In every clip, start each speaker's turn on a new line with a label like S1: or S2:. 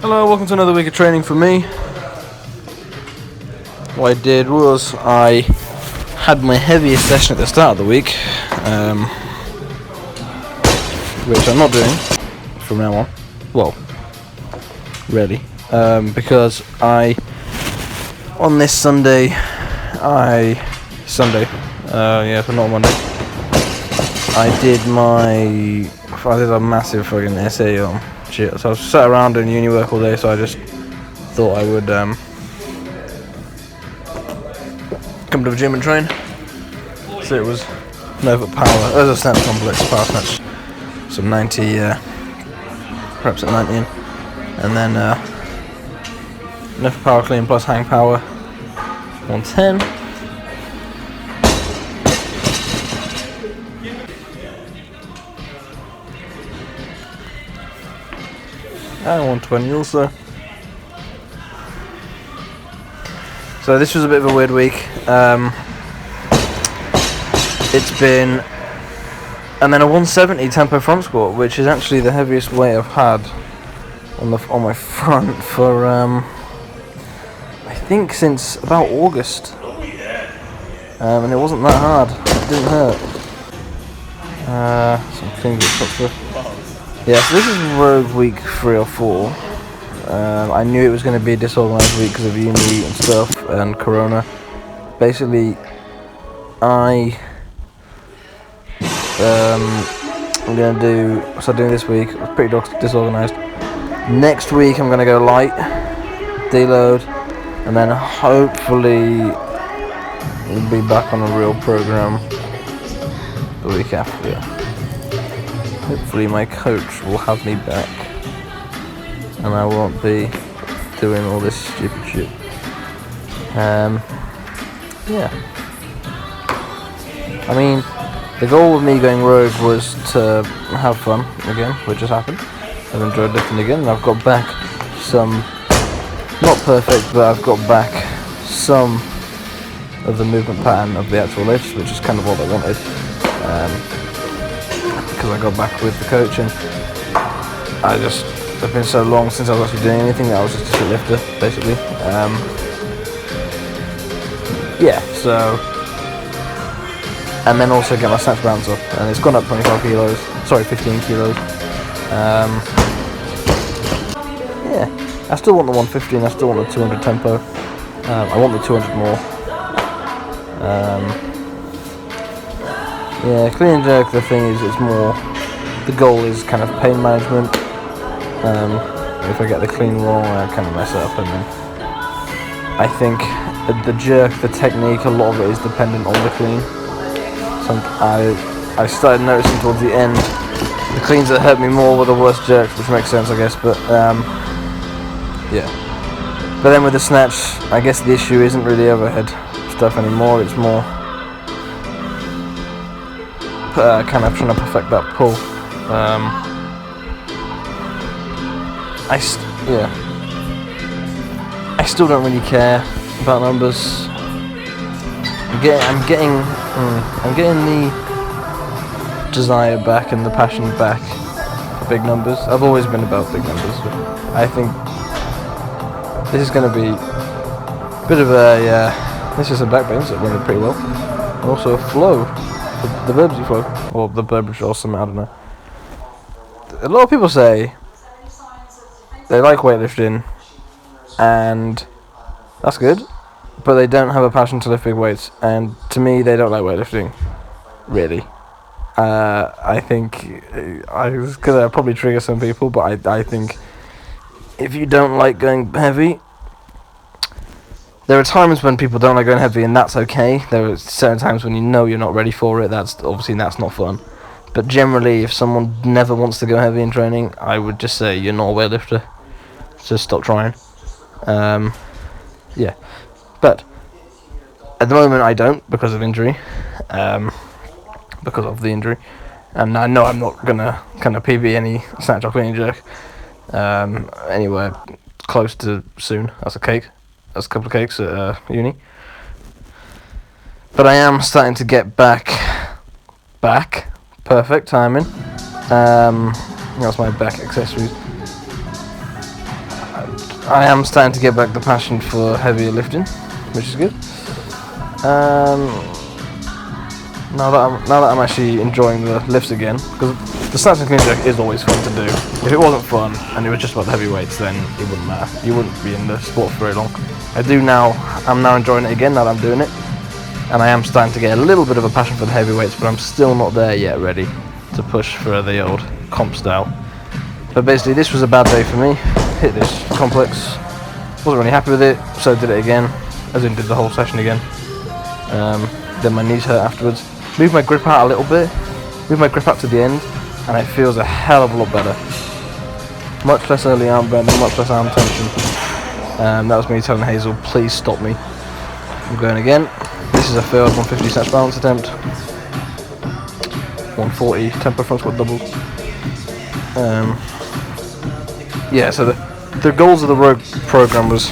S1: Hello, welcome to another week of training for me. What I did was I had my heaviest session at the start of the week, which I'm not doing from now on. Well, really, because on this Sunday, so not Monday, I did a massive fucking essay on shit. So I was sat around doing uni work all day, so I just thought I would come to the gym and train. So it was Nova Power, there's a snatch complex, power snatch, some 90, perhaps at 90 in, and then Nova Power Clean plus Hang Power, 110. And 120 also. So this was a bit of a weird week. It's been, and then a 170 tempo front squat, which is actually the heaviest weight I've had on my front for I think since about August. And it wasn't that hard. It didn't hurt. Some things that yeah, so this is Rogue week 3 or 4. I knew it was going to be a disorganised week because of uni and stuff and Corona. Basically, I'm going to start doing this week. It was pretty disorganised. Next week I'm going to go light, deload, and then hopefully we'll be back on a real program the week after. Hopefully my coach will have me back and I won't be doing all this stupid shit. Yeah. I mean, the goal of me going rogue was to have fun again, which has happened. I've enjoyed lifting again, and I've got back some, not perfect, but I've got back some of the movement pattern of the actual lifts, which is kind of what I wanted. Because I got back with the coach, and it's been so long since I was actually doing anything that I was just a shit lifter, basically. So, and then also get my snatch balance up, and it's gone up 15 kilos. I still want the 115, I still want the 200 tempo. I want the 200 more. Clean and jerk, the thing is, it's more, the goal is kind of pain management. If I get the clean wrong, I kind of mess it up, and then I think the jerk, the technique, a lot of it is dependent on the clean. So I started noticing towards the end, the cleans that hurt me more were the worst jerks, which makes sense, I guess, but But then with the snatch, I guess the issue isn't really overhead stuff anymore, it's more kind of trying to perfect that pull. I still don't really care about numbers. I'm getting the desire back and the passion back for big numbers. I've always been about big numbers, but I think this is going to be a bit of a this is a back bench that went pretty well, and also a flow, the Burbsy flow, or the Burbage or something, I don't know. A lot of people say they like weightlifting, and that's good, but they don't have a passion to lift big weights, and to me they don't like weightlifting, really. I think it's gonna probably trigger some people, but I think if you don't like going heavy, there are times when people don't like going heavy, and that's okay. There are certain times when you know you're not ready for it, that's not fun. But generally, if someone never wants to go heavy in training, I would just say you're not a weightlifter. Just stop trying. But at the moment I don't, because of injury. Because of the injury. And I know I'm not gonna kind of PB any snatch or clean and jerk anywhere close to soon. That's a couple of cakes at uni. But I am starting to get back. Perfect timing. That's my back accessories. I am starting to get back the passion for heavier lifting, which is good. Now that I'm actually enjoying the lifts again, because the snatch and clean jerk is always fun to do. If it wasn't fun and it was just about the heavy weights, then it wouldn't matter. You wouldn't be in the sport for very long. I'm now enjoying it again now that I'm doing it, and I am starting to get a little bit of a passion for the heavy weights, but I'm still not there yet, ready to push for the old comp style. But basically, this was a bad day for me. Hit this complex, wasn't really happy with it, so did it again, as in did the whole session again. Then my knees hurt afterwards. Moved my grip out a little bit, moved my grip up to the end, and it feels a hell of a lot better. Much less early arm bending, much less arm tension. That was me telling Hazel, please stop me. I'm going again. This is a failed 150 snatch balance attempt. 140 tempo front squat doubles. Yeah, so the goals of the Rogue program was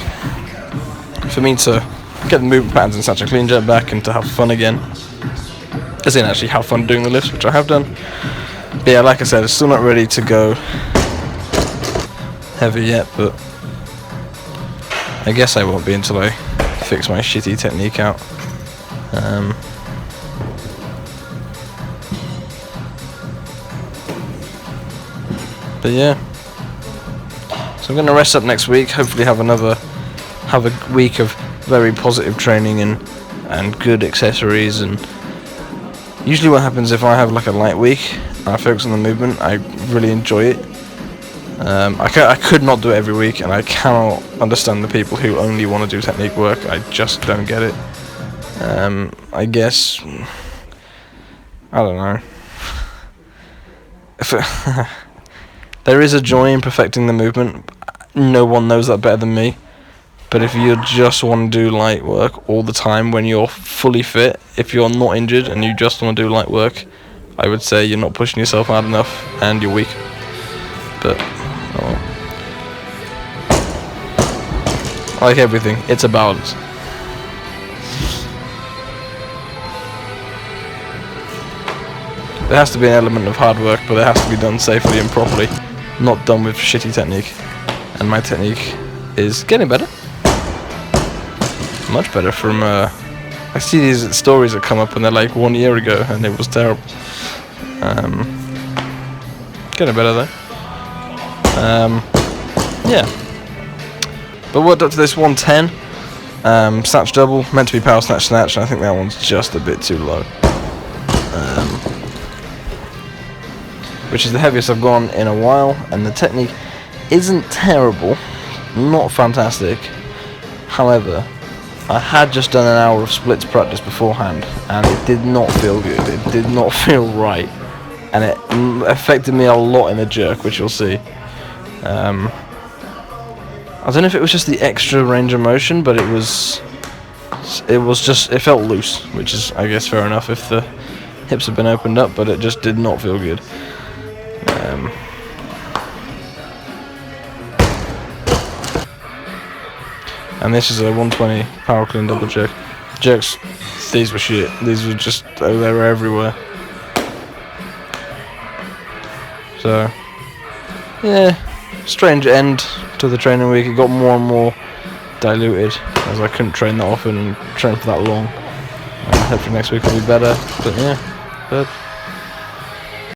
S1: for me to get the movement patterns in snatch and clean jerk back and to have fun again. As in actually have fun doing the lifts, which I have done. But yeah, like I said, it's still not ready to go heavy yet, but I guess I won't be until I fix my shitty technique out. But yeah, so I'm going to rest up next week, hopefully have a week of very positive training and good accessories. And usually what happens if I have like a light week and I focus on the movement, I really enjoy it. I could not do it every week, and I cannot understand the people who only want to do technique work. I just don't get it. I guess, I don't know. There is a joy in perfecting the movement. No one knows that better than me. But if you just want to do light work all the time when you're fully fit, if you're not injured and you just want to do light work, I would say you're not pushing yourself hard enough and you're weak. But, oh. Like everything, it's a balance. There has to be an element of hard work, but it has to be done safely and properly, not done with shitty technique. And my technique is getting better. Much better from, I see these stories that come up and they're like 1 year ago and it was terrible. Getting better though. Yeah. But worked up to this 110. Snatch double, meant to be power snatch, and I think that one's just a bit too low. Which is the heaviest I've gone in a while, and the technique isn't terrible, not fantastic. However, I had just done an hour of splits practice beforehand, and it did not feel good. It did not feel right, and it affected me a lot in the jerk, which you'll see. I don't know if it was just the extra range of motion, but it felt loose, which is, I guess, fair enough if the hips have been opened up, but it just did not feel good. And this is a 120 power clean double jerk. Jerks, these were shit. These were just, they were everywhere. So, yeah, strange end to the training week. It got more and more diluted as I couldn't train that often and train for that long. Hopefully next week will be better. But yeah, but